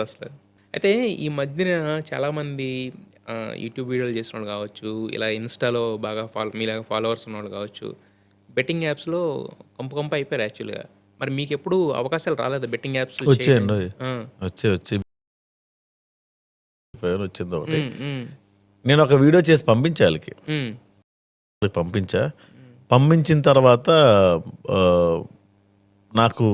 అసలు. అయితే ఈ మధ్యన చాలామంది యూట్యూబ్ వీడియోలు చేసినోళ్ళు కావచ్చు, ఇలా ఇన్‌స్టాలో బాగా మీలాగా ఫాలోవర్స్ ఉన్నోళ్ళు కావచ్చు, బెట్టింగ్ యాప్స్‌లో కంపు అయిపోయారు యాక్చువల్‌గా. మరి మీకెప్పుడు అవకాశాలు రాలేదా బెట్టింగ్ యాప్స్ వచ్చేయండి. చేయడానికి? ఆ! వచ్చి ఫోన్ వచ్చింది ఒకటి. హ్మ్. హ్మ్. నేను ఒక వీడియో చేసి పంపించా ఆళ్ళకి. హ్మ్. పంపించా. పంపించిన తర్వాత నాకు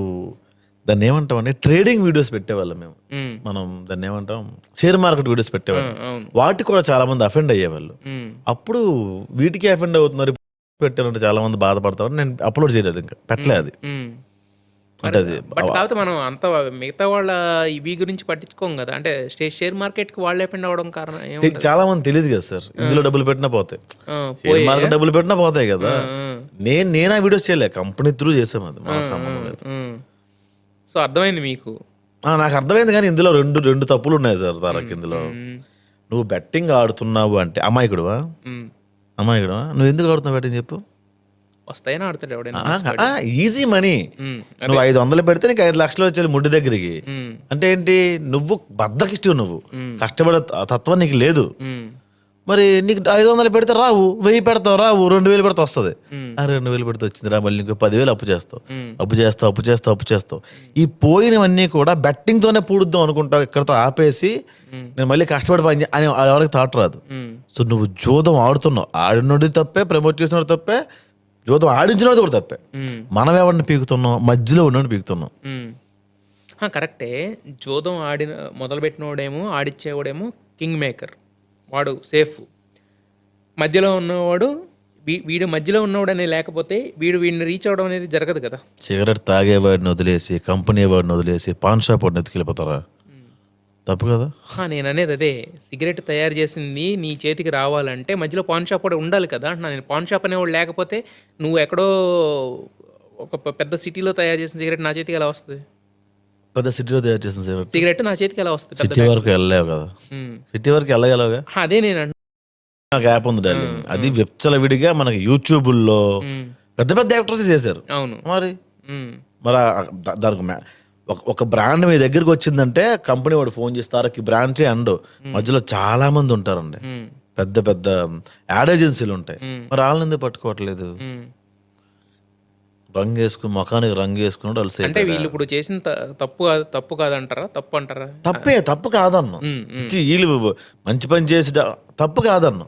దాన్ని ఏమంటామంటే ట్రేడింగ్ వీడియోస్ పెట్టేవాళ్ళం మేము. హ్మ్. మనం దాన్ని ఏమంటాం షేర్ మార్కెట్ వీడియోస్ ఆ! పెట్టేవాళ్ళం. అవును. వాటికి కూడా చాలా మంది అఫెండ్ అయ్యేవాళ్ళు. హ్మ్. అప్పుడు వీటికి అఫెండ్ అవుతున్నారు పెట్టారంటే చాలా మంది బాధపడతారు. నేను అప్లోడ్ చేయలేదు ఇంకా పెట్టలే అది. హ్మ్. అంటే మరి అది బట్ కాకపోతే మనం అంత మిగతా వాళ్ళ ఇవి గురించి పట్టించుకోం గదా! అంటే షేర్ మార్కెట్‌కి వాళ్ళు డిపెండ్ అవ్వడం కారణం ఏముంటది? చాలా మంది తెలియదు కదా సార్. ఇందులో డబ్బులు పెట్టినా పోతాయి. ఆ! షేర్ పోయాయా? మార్కెట్ డబ్బులు పెట్టినా పోతాయి ఆ! కదా. ఆ! నేను ఆ వీడియోస్ చేయలే. కంపెనీ త్రూ చేసాం అది. ఆ! మనకు ఆ! సంబంధం లేదు. హ్మ్. సో, అర్థమైంది మీకు. నాకు అర్థమైంది కానీ ఇందులో రెండు తప్పులు ఉన్నాయి సార్ తారక్ ఇందులో. హ్మ్. నువ్వు బెట్టింగ్ ఆడుతున్నావు అంటే అమాయకుడువా? హ్మ్. నువ్వు ఎందుకు ఆడుతున్నావు బెట్టింగ్ చెప్పు? వస్తాయని ఆడతాడు ఎవడైనా ఆశపడి. Easy money. హ్మ్. అదే. నువ్వు 500 పెడితే నీకు 5 లక్షలు వచ్చేది ముడ్డి దగ్గరికి. హ్మ్. అంటే ఏంటి? నువ్వు బద్ధకిష్టివి నువ్వు. హ్మ్. కష్టపడే తత్వం నీకు లేదు. హ్మ్. మరి నీకు 500 పెడితే రావు, 1000 పెడతావు రావు, 2000 పెడితే వస్తుంది. హ్మ్. 2000 పెడితే వచ్చింది రా, మళ్ళీ ఇంకో 10,000 అప్పు చేస్తావు. హ్మ్. అప్పు చేస్తావు. ఈ పోయినవన్నీ కూడా బెట్టింగ్తోనే పూడుద్దాం అనుకుంటావు. ఇక్కడతో ఆపేసి నేను మళ్ళీ కష్టపడి పని అని ఎవరికి థాట్ రాదు. హ్మ్. సో నువ్వు జూదం ఆడుతున్నావు. ఆడినోడి తప్పే, ప్రమోట్ చేసినోడు తప్పే, జూదం ఆడించినోడు కూడా తప్పే. హ్మ్. మనం ఎవరిని పీకుతున్నాం? మధ్యలో ఉన్నోడిని పీకుతున్నాం. హ్మ్. కరెక్టే. జూదం మొదలుపెట్టినోడేమో, ఆడిచ్చేవాడేమో కింగ్ మేకర్. వాడు సేఫ్. మధ్యలో ఉన్నవాడు వీడు మధ్యలో ఉన్నవాడనే లేకపోతే వీడిని రీచ్ అవ్వడం అనేది జరగదు కదా. సిగరెట్ తాగేవాడిని వదిలేసి, కంపెనీ వాడిని వదిలేసి, పాన్ షాప్ వాడిని ఎత్తుకెళ్ళిపోతారా? తప్పు కదా. నేను అనేది అదే. సిగరెట్ తయారు చేసింది నీ చేతికి రావాలంటే మధ్యలో పాన్ షాప్ కూడా ఉండాలి కదా అంటున్నా నేను. పాన్ షాప్ అనేవాడు లేకపోతే నువ్వు ఎక్కడో ఒక పెద్ద సిటీలో తయారు చేసిన సిగరెట్ నా చేతికి ఎలా వస్తుంది? పెద్ద సిటీలో తయారు చేసిన సిగరెట్ సిగరెట్ నా చేతికి ఎలా వస్తుంది? సిటీ వరకు వెళ్ళలేవు కదా. సిటీ వరకు వెళ్ళగలవుగా. అదే నేను గ్యాప్ ఉంది డార్లింగ్. అది విచ్చలవిడిగా మనకి యూట్యూబుల్లో పెద్ద పెద్ద యాక్టర్స్ చేశారు. అవును. మరి దానికి ఒక బ్రాండ్ మీ దగ్గరికి వచ్చిందంటే కంపెనీ వాడు ఫోన్ చేస్తారకి బ్రాండ్సే అండు మధ్యలో చాలా మంది ఉంటారండి. పెద్ద పెద్ద యాడ్ ఏజెన్సీలు ఉంటాయి. మరి వాళ్ళని ఎందుకు పట్టుకోవట్లేదు? రంగు వేసుకుని ముఖానికి రంగు వేసుకున్నాడు వాళ్ళు అంటే వీళ్ళు ఇప్పుడు చేసిన తప్పు కాదంటారా? తప్పు అంటారా? తప్పు కాదన్ను. వీళ్ళు మంచి పని చేసి తప్పు కాదన్ను.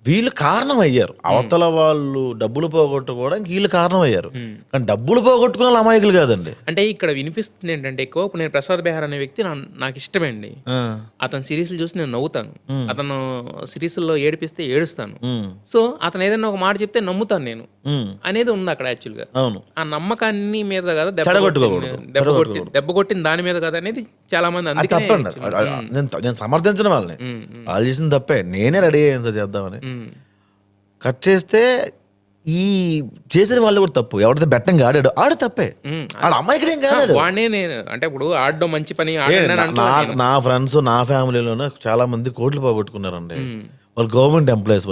వీళ్ళు కారణం అయ్యారు. అవతల వాళ్ళు డబ్బులు పోగొట్టుకోవడానికి వీళ్ళు కారణం అయ్యారు. కానీ డబ్బులు పోగొట్టుకునే వాళ్ళు అమాయకులు కాదండి. అంటే ఇక్కడ వినిపిస్తుంది ఏంటంటే ఎక్కువ ఇప్పుడు నేను ప్రసాద్ బెహర్ అనే వ్యక్తి నాకు ఇష్టమండి. అతని సిరీస్లు చూసి నేను నవ్వుతాను. అతను సిరీస్లో ఏడిపిస్తే ఏడుస్తాను. సో అతను ఏదైనా ఒక మాట చెప్తే నమ్ముతాను నేను అనేది ఉంది అక్కడ యాక్చువల్గా. అవును. ఆ నమ్మకాన్ని మీద కదా దెబ్బ కొట్టిన దాని మీద కదా అనేది చాలా మంది నేను సమర్థించిన వాళ్ళని వాళ్ళు చేసిన తప్పే. నేనే రెడీ అయ్యాను సార్ చేద్దామని. కట్ చేస్తే ఈ చేసిన వాళ్ళు కూడా తప్పు. ఎవరైతే బెట్టింగ్ ఆడు తప్పే. ఆడు అమ్మాయికడేం కాదు. వాడినే నేను అంటే ఇప్పుడు ఆడడం మంచి పని. నా ఫ్రెండ్స్ నా ఫ్యామిలీలోనే చాలా మంది కోట్లు పోగొట్టుకున్నారండి. వాళ్ళు గవర్నమెంట్ ఎంప్లాయీస్.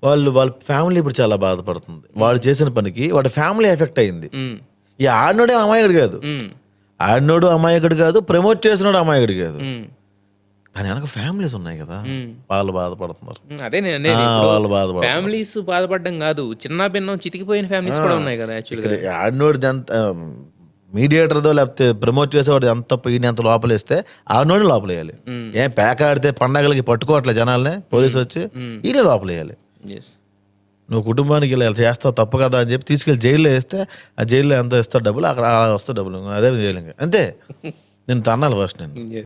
వాళ్ళ ఫ్యామిలీ ఇప్పుడు చాలా బాధపడుతుంది. వాడు చేసిన పనికి వాడి ఫ్యామిలీ ఎఫెక్ట్ అయింది. ఈ ఆడినోడే అమాయకుడు కాదు. ఆడినోడు అమాయకుడు కాదు, ప్రమోట్ చేసినోడు అమాయకుడు కాదు. దాని వెనక ఫ్యామిలీస్ ఉన్నాయి కదా, వాళ్ళు బాధపడుతున్నారు. అదే వాళ్ళు బాధపడుతున్నారు. ఫ్యామిలీస్ బాధపడడం కాదు, చిన్న భిన్నం చితికిపోయిన ఫ్యామిలీస్ కూడా ఉన్నాయి కదా. యాక్చువల్గా ఆడినోడిది ఎంత మీడియేటర్దో లేకపోతే ప్రమోట్ చేసేవాడు ఎంత ఈయన ఎంత లోపలేస్తే ఆడినోడిని లోపలేయాలి. ఏం పేక ఆడితే పండగలకి పట్టుకోవట్లే జనాలనే పోలీసు వచ్చి ఈయన లోపలేయాలి. నువ్వు కుటుంబానికి ఇలా చేస్తావు తప్పు కదా అని చెప్పి తీసుకెళ్ళి జైల్లో వేస్తే ఆ జైల్లో ఎంత ఇస్తావు డబ్బులు, అక్కడ వస్తే డబ్బులు, అదే జైలు. అంతే. నేను తన్నాలి ఫస్ట్. నేను